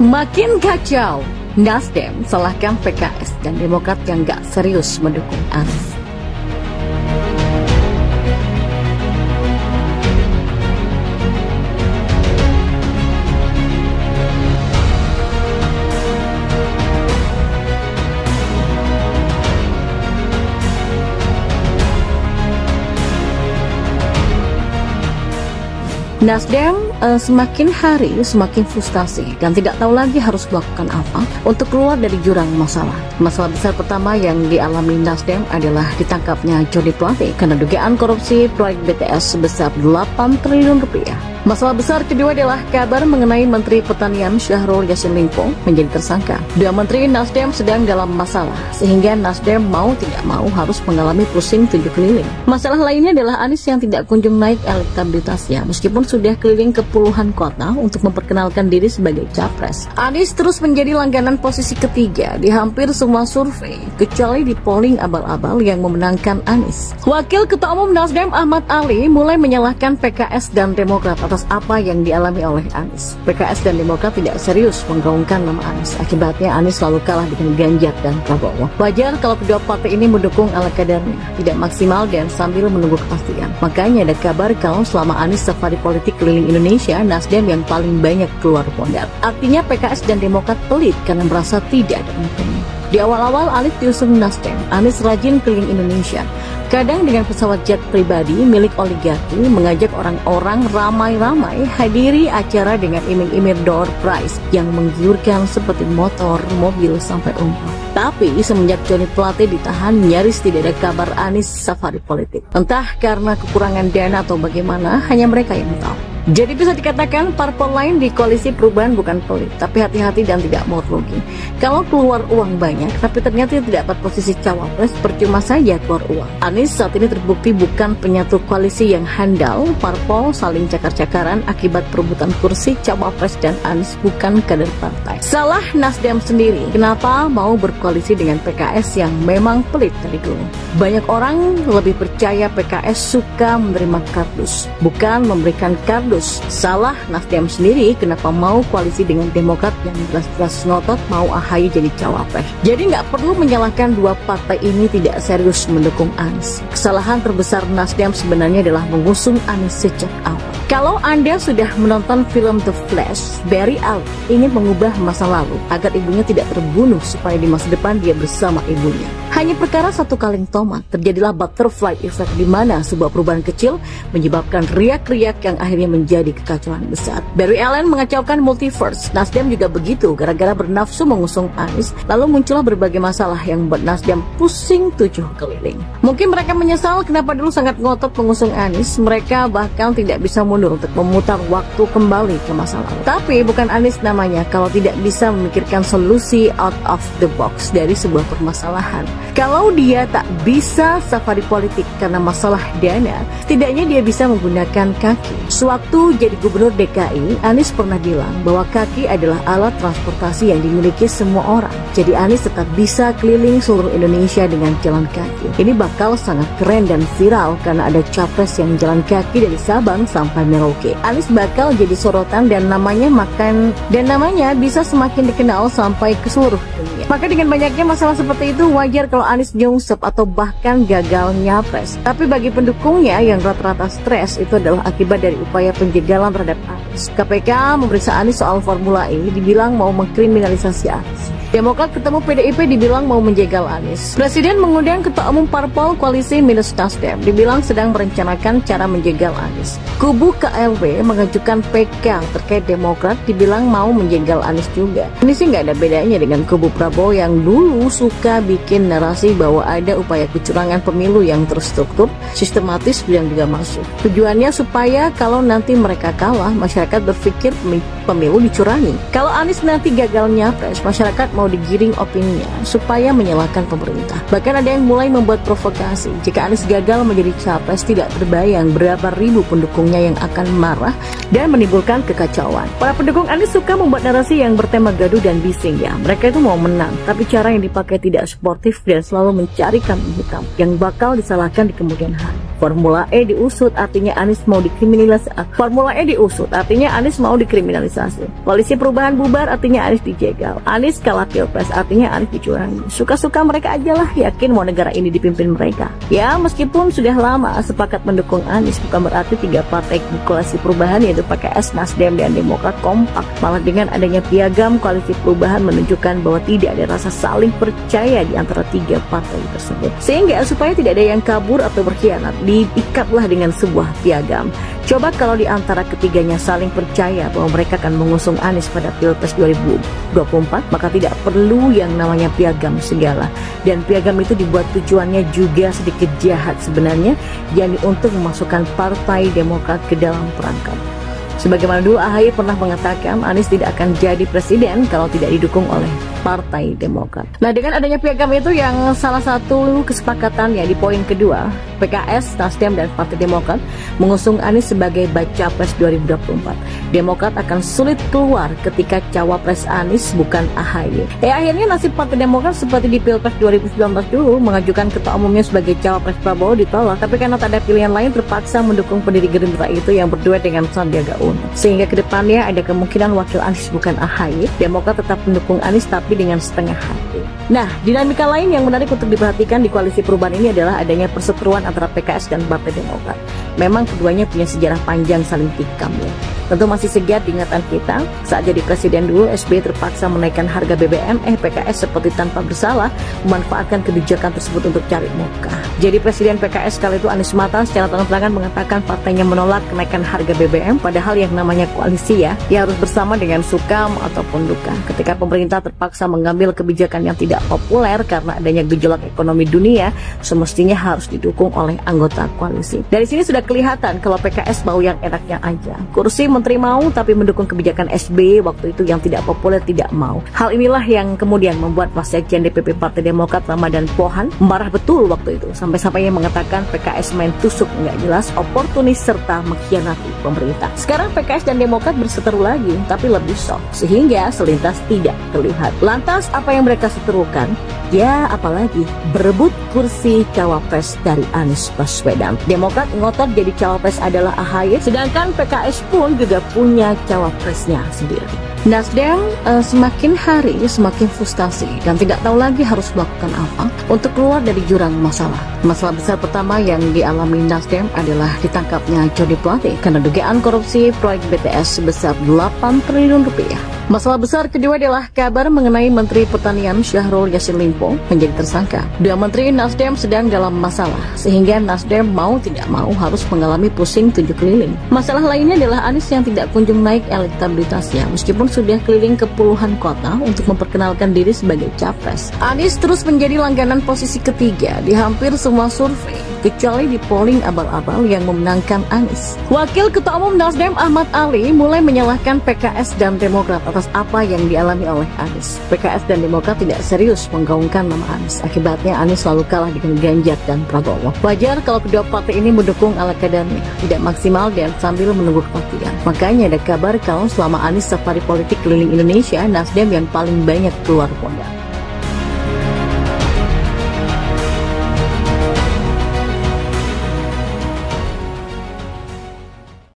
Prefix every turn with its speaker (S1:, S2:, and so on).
S1: Makin kacau, Nasdem salahkan PKS dan Demokrat yang gak serius mendukung Anies. Nasdem semakin hari semakin frustasi dan tidak tahu lagi harus melakukan apa untuk keluar dari jurang masalah. Masalah besar pertama yang dialami Nasdem adalah ditangkapnya Johnny Plate karena dugaan korupsi proyek BTS sebesar 8 triliun rupiah. Masalah besar kedua adalah kabar mengenai Menteri Pertanian Syahrul Yassin Limpo menjadi tersangka. Dua menteri Nasdem sedang dalam masalah, sehingga Nasdem mau tidak mau harus mengalami pusing tujuh keliling. Masalah lainnya adalah Anies yang tidak kunjung naik elektabilitasnya, meskipun sudah keliling ke puluhan kota untuk memperkenalkan diri sebagai capres. Anies terus menjadi langganan posisi ketiga di hampir semua survei, kecuali di polling abal-abal yang memenangkan Anies. Wakil Ketua Umum Nasdem Ahmad Ali mulai menyalahkan PKS dan Demokrat atas apa yang dialami oleh Anies. PKS dan Demokrat tidak serius menggaungkan nama Anies. Akibatnya Anies selalu kalah dengan Ganjar dan Prabowo. Wajar kalau kedua partai ini mendukung ala kadarnya, tidak maksimal dan sambil menunggu kepastian. Makanya ada kabar kalau selama Anies safari politik keliling Indonesia, Nasdem yang paling banyak keluar pondar. Artinya PKS dan Demokrat pelit karena merasa tidak ada untungnya. Di awal-awal Anies diusung Nasdem, Anies rajin keliling Indonesia. Kadang dengan pesawat jet pribadi milik oligarki, mengajak orang-orang ramai-ramai hadiri acara dengan iming-iming door prize yang menggiurkan seperti motor, mobil, sampai umroh. Tapi semenjak Johnny Plate ditahan, nyaris tidak ada kabar Anies safari politik. Entah karena kekurangan dana atau bagaimana, hanya mereka yang tahu. Jadi bisa dikatakan parpol lain di koalisi perubahan bukan pelit, tapi hati-hati dan tidak mau rugi. Kalau keluar uang banyak, tapi ternyata tidak dapat posisi cawapres, percuma saja keluar uang. Anies saat ini terbukti bukan penyatu koalisi yang handal, parpol saling cakar-cakaran akibat perebutan kursi cawapres dan Anies bukan kader partai. Salah Nasdem sendiri, kenapa mau berkoalisi dengan PKS yang memang pelit dari dulu. Banyak orang lebih percaya PKS suka menerima kardus, bukan memberikan kardus. Salah Nasdem sendiri kenapa mau koalisi dengan Demokrat yang jelas-jelas ngotot mau AHY jadi cawapres. Jadi nggak perlu menyalahkan dua partai ini tidak serius mendukung Anies. Kesalahan terbesar Nasdem sebenarnya adalah mengusung Anies sejak awal. Kalau Anda sudah menonton film The Flash, Barry Allen ingin mengubah masa lalu agar ibunya tidak terbunuh supaya di masa depan dia bersama ibunya. Hanya perkara satu kaleng tomat, terjadilah butterfly effect di mana sebuah perubahan kecil menyebabkan riak-riak yang akhirnya menjadi kekacauan besar. Barry Allen mengacaukan multiverse. Nasdem juga begitu, gara-gara bernafsu mengusung Anies, lalu muncullah berbagai masalah yang membuat Nasdem pusing tujuh keliling. Mungkin mereka menyesal kenapa dulu sangat ngotot mengusung Anies, mereka bahkan tidak bisa mundur untuk memutar waktu kembali ke masa lalu. Tapi bukan Anies namanya kalau tidak bisa memikirkan solusi out of the box dari sebuah permasalahan. Kalau dia tak bisa safari politik karena masalah dana, setidaknya dia bisa menggunakan kaki. Sewaktu jadi gubernur DKI, Anies pernah bilang bahwa kaki adalah alat transportasi yang dimiliki semua orang. Jadi Anies tetap bisa keliling seluruh Indonesia dengan jalan kaki. Ini bakal sangat keren dan viral karena ada capres yang jalan kaki dari Sabang sampai Merauke. Anies bakal jadi sorotan dan namanya bisa semakin dikenal sampai ke seluruh dunia. Maka dengan banyaknya masalah seperti itu, wajar kalau Anies nyungsep atau bahkan gagal nyapres. Tapi bagi pendukungnya yang rata-rata stres, itu adalah akibat dari upaya penjagalan terhadap Anies. KPK memeriksa Anies soal Formula E, dibilang mau mengkriminalisasi Anies. Demokrat ketemu PDIP dibilang mau menjegal Anies. Presiden mengundang Ketua Umum Parpol Koalisi minus Nasdem, dibilang sedang merencanakan cara menjegal Anies. Kubu KLB mengajukan PK terkait Demokrat, dibilang mau menjegal Anies juga. Ini sih nggak ada bedanya dengan kubu Prabowo yang dulu suka bikin narasi bahwa ada upaya kecurangan pemilu yang terstruktur, sistematis dan juga masuk. Tujuannya supaya kalau nanti mereka kalah, masyarakat berpikir pemilu dicurangi. Kalau Anies nanti gagal nyapres, masyarakat mau digiring opininya supaya menyalahkan pemerintah. Bahkan ada yang mulai membuat provokasi. Jika Anies gagal menjadi capres, tidak terbayang berapa ribu pendukungnya yang akan marah dan menimbulkan kekacauan. Para pendukung Anies suka membuat narasi yang bertema gaduh dan bising ya. Mereka itu mau menang, tapi cara yang dipakai tidak sportif dan selalu mencari kambing hitam yang bakal disalahkan di kemudian hari. Formula E diusut artinya Anies mau dikriminalisasi. Formula E diusut artinya Anies mau dikriminalisasi. Koalisi perubahan bubar artinya Anies dijegal. Anies kalah pilpres artinya Anies dicurangi. Suka-suka mereka aja lah, yakin mau negara ini dipimpin mereka. Ya, meskipun sudah lama sepakat mendukung Anies, bukan berarti tiga partai koalisi perubahan yaitu PKS, Nasdem, dan Demokrat kompak. Malah dengan adanya piagam koalisi perubahan menunjukkan bahwa tidak ada rasa saling percaya di antara tiga partai tersebut. Sehingga supaya tidak ada yang kabur atau berkhianat, diikatlah dengan sebuah piagam. Coba kalau di antara ketiganya saling percaya bahwa mereka akan mengusung Anies pada Pilpres 2024, maka tidak perlu yang namanya piagam segala. Dan piagam itu dibuat tujuannya juga sedikit jahat sebenarnya, yakni untuk memasukkan Partai Demokrat ke dalam perangkap. Sebagaimana dulu AHY pernah mengatakan Anies tidak akan jadi presiden kalau tidak didukung oleh Partai Demokrat. Nah, dengan adanya piagam itu yang salah satu kesepakatan ya di poin kedua, PKS, Nasdem, dan Partai Demokrat mengusung Anies sebagai baca pres 2024. Demokrat akan sulit keluar ketika cawapres Anies bukan AHY. Akhirnya nasib Partai Demokrat seperti di Pilpres 2019 dulu, mengajukan ketua umumnya sebagai cawapres Prabowo ditolak, tapi karena tak ada pilihan lain terpaksa mendukung pendiri Gerindra itu yang berdua dengan Sandiaga Uno. Sehingga kedepannya ada kemungkinan wakil Anies bukan AHY. Demokrat tetap mendukung Anies tapi dengan setengah hati. Nah, dinamika lain yang menarik untuk diperhatikan di koalisi perubahan ini adalah adanya perseteruan antara PKS dan Partai Demokrat. Memang keduanya punya sejarah panjang saling tikam ya. Tentu masih segar di ingatan kita, saat jadi presiden dulu SBY terpaksa menaikkan harga BBM, PKS seperti tanpa bersalah memanfaatkan kebijakan tersebut untuk cari muka. Jadi presiden PKS kali itu Anies Mata secara terang-terangan mengatakan partainya menolak kenaikan harga BBM, padahal yang namanya koalisi ya harus bersama dengan sukam ataupun duka. Ketika pemerintah terpaksa mengambil kebijakan yang tidak populer karena adanya gejolak ekonomi dunia, semestinya harus didukung oleh anggota koalisi. Dari sini sudah kelihatan kalau PKS mau yang enaknya aja. Kursi menteri mau tapi mendukung kebijakan SBY waktu itu yang tidak populer tidak mau. Hal inilah yang kemudian membuat Wassekjen DPP Partai Demokrat Ramadan Pohan marah betul waktu itu. Sampai-sampainya mengatakan PKS main tusuk nggak jelas, oportunis serta mengkhianati pemerintah. Sekarang PKS dan Demokrat berseteru lagi tapi lebih soft sehingga selintas tidak terlihat. Lantas apa yang mereka seterukan? Ya apalagi berebut kursi cawapres dari Anies Baswedan. Demokrat ngotot jadi cawapres adalah AHY, sedangkan PKS pun juga punya cawapresnya sendiri. Nasdem semakin hari semakin frustasi dan tidak tahu lagi harus melakukan apa untuk keluar dari jurang masalah. Masalah besar pertama yang dialami Nasdem adalah ditangkapnya Jody Plate karena dugaan korupsi proyek BTS sebesar 8 triliun rupiah. Masalah besar kedua adalah kabar mengenai Menteri Pertanian Syahrul Yassin Limpo menjadi tersangka. Dua menteri Nasdem sedang dalam masalah, sehingga Nasdem mau tidak mau harus mengalami pusing 7 keliling. Masalah lainnya adalah Anies yang tidak kunjung naik elektabilitasnya, meskipun sudah keliling ke puluhan kota untuk memperkenalkan diri sebagai capres. Anies terus menjadi langganan posisi ketiga di hampir semua survei, kecuali di polling abal-abal yang memenangkan Anies. Wakil Ketua Umum Nasdem Ahmad Ali mulai menyalahkan PKS dan Demokrat atas apa yang dialami oleh Anies. PKS dan Demokrat tidak serius menggaungkan nama Anies. Akibatnya Anies selalu kalah dengan Ganjar dan Prabowo. Wajar kalau kedua partai ini mendukung ala kadarnya, tidak maksimal dan sambil menunggu kepastian. Makanya ada kabar kalau selama Anies safari politik keliling Indonesia, Nasdem yang paling banyak keluar modal.